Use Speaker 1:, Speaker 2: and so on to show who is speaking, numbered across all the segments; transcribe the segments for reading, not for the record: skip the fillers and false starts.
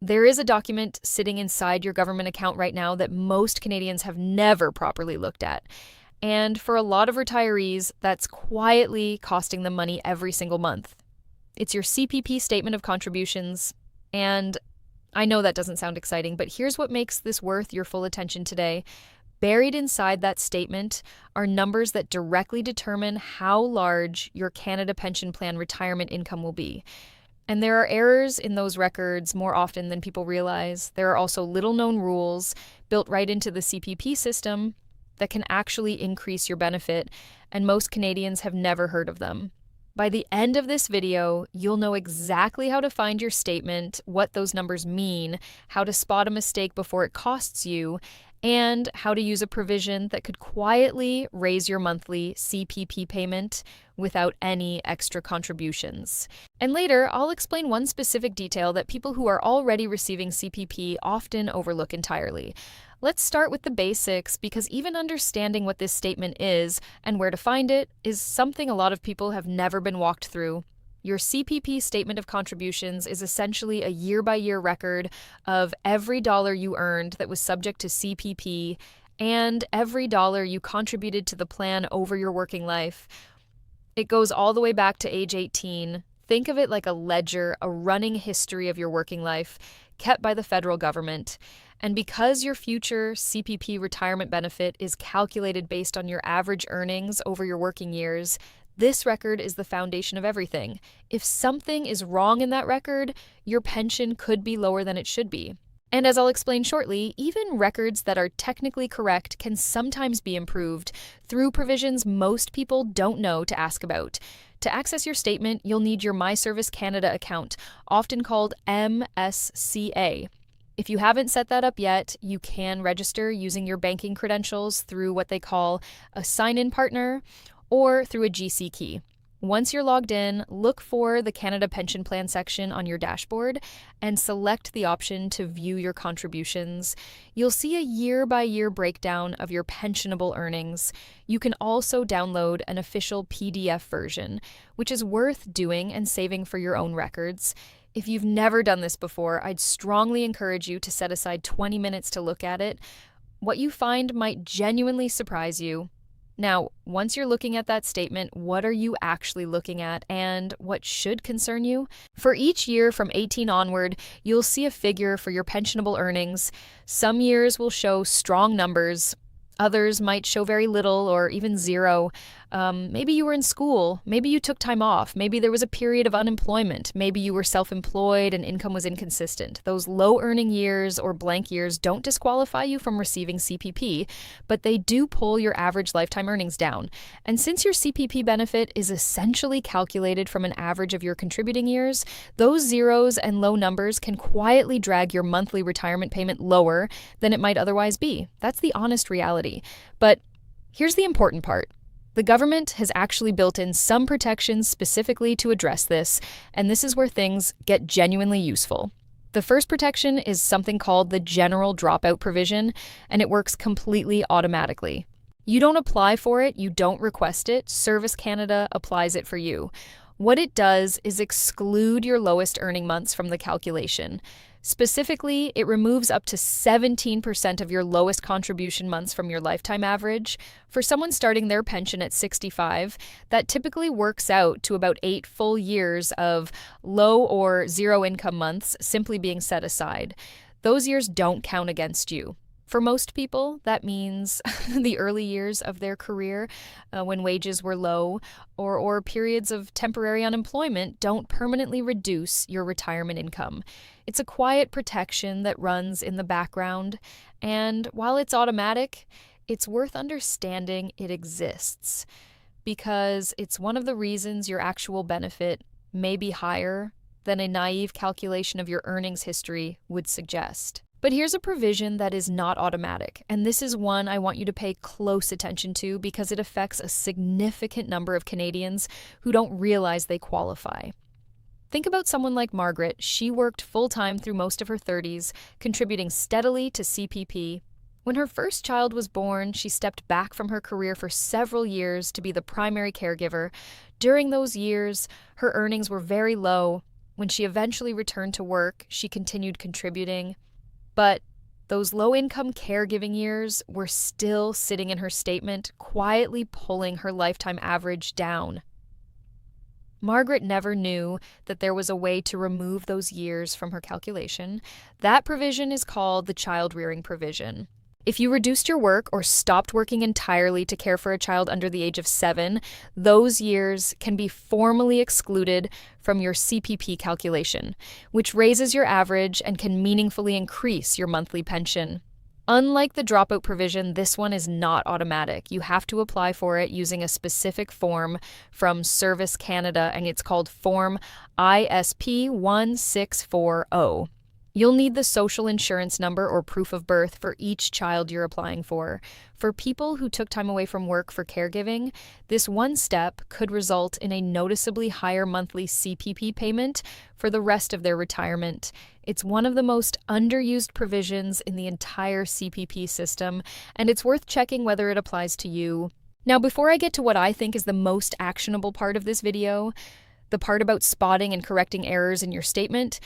Speaker 1: There is a document sitting inside your government account right now that most Canadians have never properly looked at. And for a lot of retirees, that's quietly costing them money every single month. It's your CPP Statement of Contributions. And I know that doesn't sound exciting, but here's what makes this worth your full attention today. Buried inside that statement are numbers that directly determine how large your Canada Pension Plan retirement income will be. And there are errors in those records more often than people realize. There are also little-known rules built right into the CPP system that can actually increase your benefit, and most Canadians have never heard of them. By the end of this video, you'll know exactly how to find your statement, what those numbers mean, how to spot a mistake before it costs you, and how to use a provision that could quietly raise your monthly CPP payment without any extra contributions. And later, I'll explain one specific detail that people who are already receiving CPP often overlook entirely. Let's start with the basics, because even understanding what this statement is and where to find it is something a lot of people have never been walked through. Your CPP Statement of Contributions is essentially a year-by-year record of every dollar you earned that was subject to CPP and every dollar you contributed to the plan over your working life. It goes all the way back to age 18. Think of it like a ledger, a running history of your working life, kept by the federal government. And because your future CPP retirement benefit is calculated based on your average earnings over your working years, this record is the foundation of everything. If something is wrong in that record, your pension could be lower than it should be. And as I'll explain shortly, even records that are technically correct can sometimes be improved through provisions most people don't know to ask about. To access your statement, you'll need your My Service Canada account, often called MSCA. If you haven't set that up yet, you can register using your banking credentials through what they call a sign-in partner or through a GC key. Once you're logged in, look for the Canada Pension Plan section on your dashboard and select the option to view your contributions. You'll see a year-by-year breakdown of your pensionable earnings. You can also download an official PDF version, which is worth doing and saving for your own records. If you've never done this before, I'd strongly encourage you to set aside 20 minutes to look at it. What you find might genuinely surprise you. Now, once you're looking at that statement, what are you actually looking at and what should concern you? For each year from 18 onward, you'll see a figure for your pensionable earnings. Some years will show strong numbers. Others might show very little or even zero. Maybe you were in school. Maybe you took time off. Maybe there was a period of unemployment. Maybe you were self-employed and income was inconsistent. Those low-earning years or blank years don't disqualify you from receiving CPP, but they do pull your average lifetime earnings down. And since your CPP benefit is essentially calculated from an average of your contributing years, those zeros and low numbers can quietly drag your monthly retirement payment lower than it might otherwise be. That's the honest reality. But here's the important part. The government has actually built in some protections specifically to address this, and this is where things get genuinely useful. The first protection is something called the General Dropout Provision, and it works completely automatically. You don't apply for it, you don't request it, Service Canada applies it for you. What it does is exclude your lowest earning months from the calculation. Specifically, it removes up to 17% of your lowest contribution months from your lifetime average. For someone starting their pension at 65, that typically works out to about 8 full years of low or zero income months simply being set aside. Those years don't count against you. For most people, that means the early years of their career when wages were low or periods of temporary unemployment don't permanently reduce your retirement income. It's a quiet protection that runs in the background, and while it's automatic, it's worth understanding it exists because it's one of the reasons your actual benefit may be higher than a naive calculation of your earnings history would suggest. But here's a provision that is not automatic, and this is one I want you to pay close attention to because it affects a significant number of Canadians who don't realize they qualify. Think about someone like Margaret. She worked full-time through most of her 30s, contributing steadily to CPP. When her first child was born, she stepped back from her career for several years to be the primary caregiver. During those years, her earnings were very low, When she eventually returned to work, she continued contributing, but those low-income caregiving years were still sitting in her statement, quietly pulling her lifetime average down. Margaret never knew that there was a way to remove those years from her calculation. That provision is called the child rearing provision. If you reduced your work or stopped working entirely to care for a child under the age of 7, those years can be formally excluded from your CPP calculation, which raises your average and can meaningfully increase your monthly pension. Unlike the dropout provision, this one is not automatic. You have to apply for it using a specific form from Service Canada, and it's called Form ISP 1640. You'll need the social insurance number or proof of birth for each child you're applying for. For people who took time away from work for caregiving, this one step could result in a noticeably higher monthly CPP payment for the rest of their retirement. It's one of the most underused provisions in the entire CPP system, and it's worth checking whether it applies to you. Now, before I get to what I think is the most actionable part of this video, the part about spotting and correcting errors in your statement,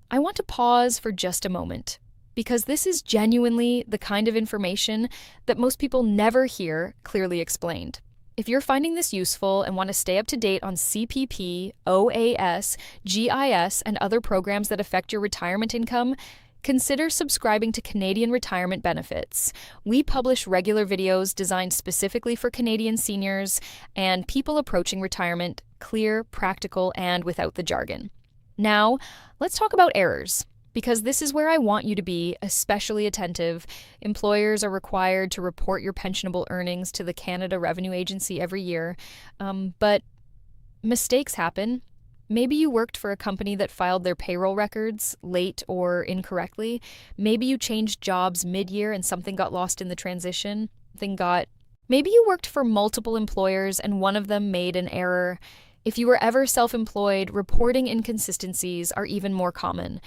Speaker 1: I want to pause for just a moment, because this is genuinely the kind of information that most people never hear clearly explained. If you're finding this useful and want to stay up to date on CPP, OAS, GIS, and other programs that affect your retirement income, consider subscribing to Canadian Retirement Benefits. We publish regular videos designed specifically for Canadian seniors and people approaching retirement, clear, practical, and without the jargon. Now, let's talk about errors, because this is where I want you to be especially attentive. Employers are required to report your pensionable earnings to the Canada Revenue Agency every year, but mistakes happen. Maybe you worked for a company that filed their payroll records late or incorrectly. Maybe you changed jobs mid-year and something got lost in the transition. Maybe you worked for multiple employers and one of them made an error. If you were ever self-employed, reporting inconsistencies are even more common.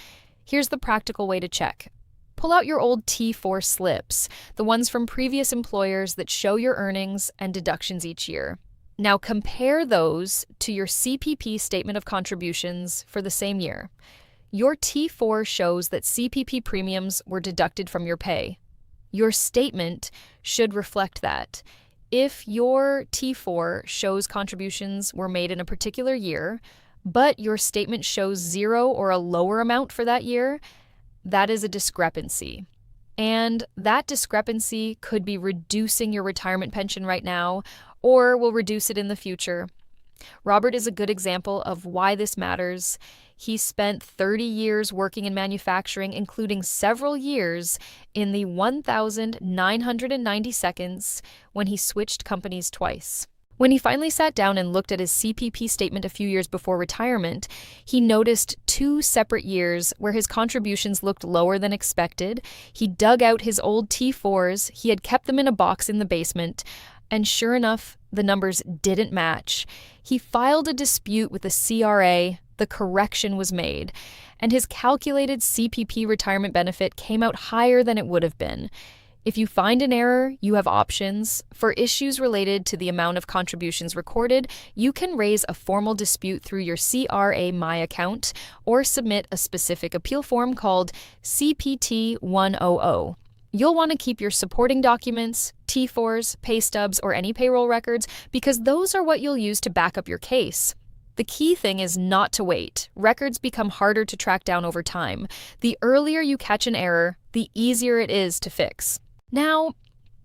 Speaker 1: Here's the practical way to check. Pull out your old T4 slips, the ones from previous employers that show your earnings and deductions each year. Now compare those to your CPP Statement of Contributions for the same year. Your T4 shows that CPP premiums were deducted from your pay. Your statement should reflect that. If your T4 shows contributions were made in a particular year, but your statement shows 0 or a lower amount for that year, that is a discrepancy. And that discrepancy could be reducing your retirement pension right now, or will reduce it in the future. Robert is a good example of why this matters. He spent 30 years working in manufacturing, including several years in the 1,990 seconds when he switched companies twice. When he finally sat down and looked at his CPP statement a few years before retirement, he noticed 2 separate years where his contributions looked lower than expected. He dug out his old T4s, he had kept them in a box in the basement, and sure enough, the numbers didn't match. He filed a dispute with the CRA, the correction was made, and his calculated CPP retirement benefit came out higher than it would have been. If you find an error, you have options. For issues related to the amount of contributions recorded, you can raise a formal dispute through your CRA My account or submit a specific appeal form called CPT 100. You'll want to keep your supporting documents, T4s, pay stubs, or any payroll records because those are what you'll use to back up your case. The key thing is not to wait. Records become harder to track down over time. The earlier you catch an error, the easier it is to fix. Now,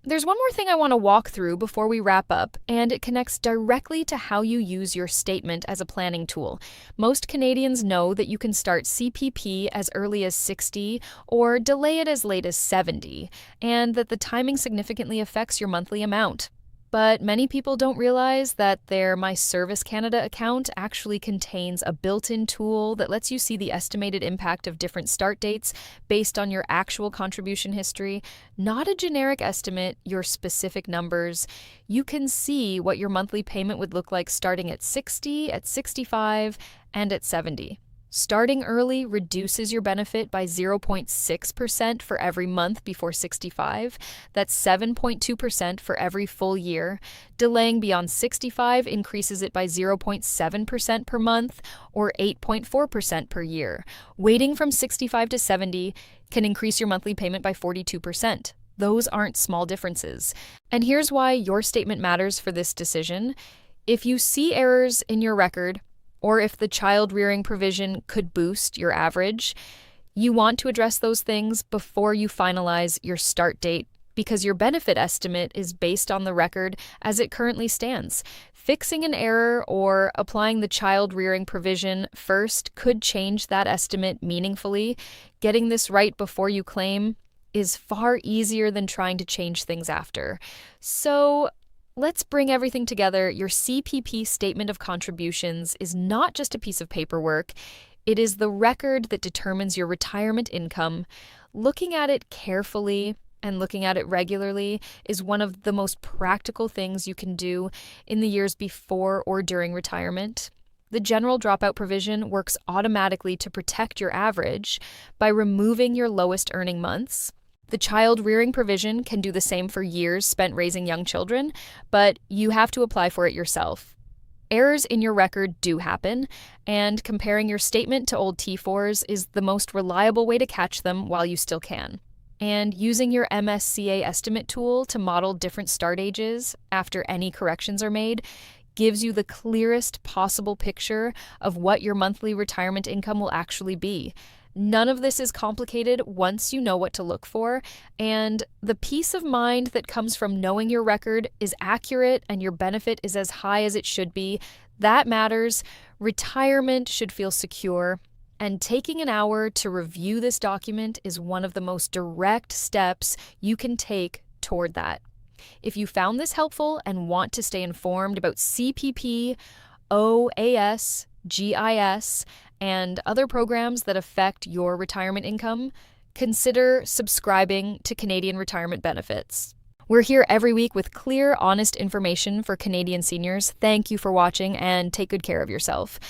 Speaker 1: there's one more thing I want to walk through before we wrap up, and it connects directly to how you use your statement as a planning tool. Most Canadians know that you can start CPP as early as 60 or delay it as late as 70, and that the timing significantly affects your monthly amount. But many people don't realize that their My Service Canada account actually contains a built-in tool that lets you see the estimated impact of different start dates based on your actual contribution history, not a generic estimate, your specific numbers. You can see what your monthly payment would look like starting at 60, at 65, and at 70. Starting early reduces your benefit by 0.6% for every month before 65. That's 7.2% for every full year. Delaying beyond 65 increases it by 0.7% per month or 8.4% per year. Waiting from 65 to 70 can increase your monthly payment by 42%. Those aren't small differences. And here's why your statement matters for this decision. If you see errors in your record, or if the child rearing provision could boost your average, you want to address those things before you finalize your start date because your benefit estimate is based on the record as it currently stands. Fixing an error or applying the child rearing provision first could change that estimate meaningfully. Getting this right before you claim is far easier than trying to change things after. So, let's bring everything together. Your CPP Statement of Contributions is not just a piece of paperwork. It is the record that determines your retirement income. Looking at it carefully and looking at it regularly is one of the most practical things you can do in the years before or during retirement. The general dropout provision works automatically to protect your average by removing your lowest earning months. The child rearing provision can do the same for years spent raising young children, but you have to apply for it yourself. Errors in your record do happen, and comparing your statement to old T4s is the most reliable way to catch them while you still can. And using your MSCA estimate tool to model different start ages after any corrections are made gives you the clearest possible picture of what your monthly retirement income will actually be. None of this is complicated once you know what to look for, and the peace of mind that comes from knowing your record is accurate and your benefit is as high as it should be, that matters. Retirement should feel secure, and taking an hour to review this document is one of the most direct steps you can take toward that. If you found this helpful and want to stay informed about CPP, OAS, GIS, and other programs that affect your retirement income, consider subscribing to Canadian Retirement Benefits. We're here every week with clear, honest information for Canadian seniors. Thank you for watching and take good care of yourself.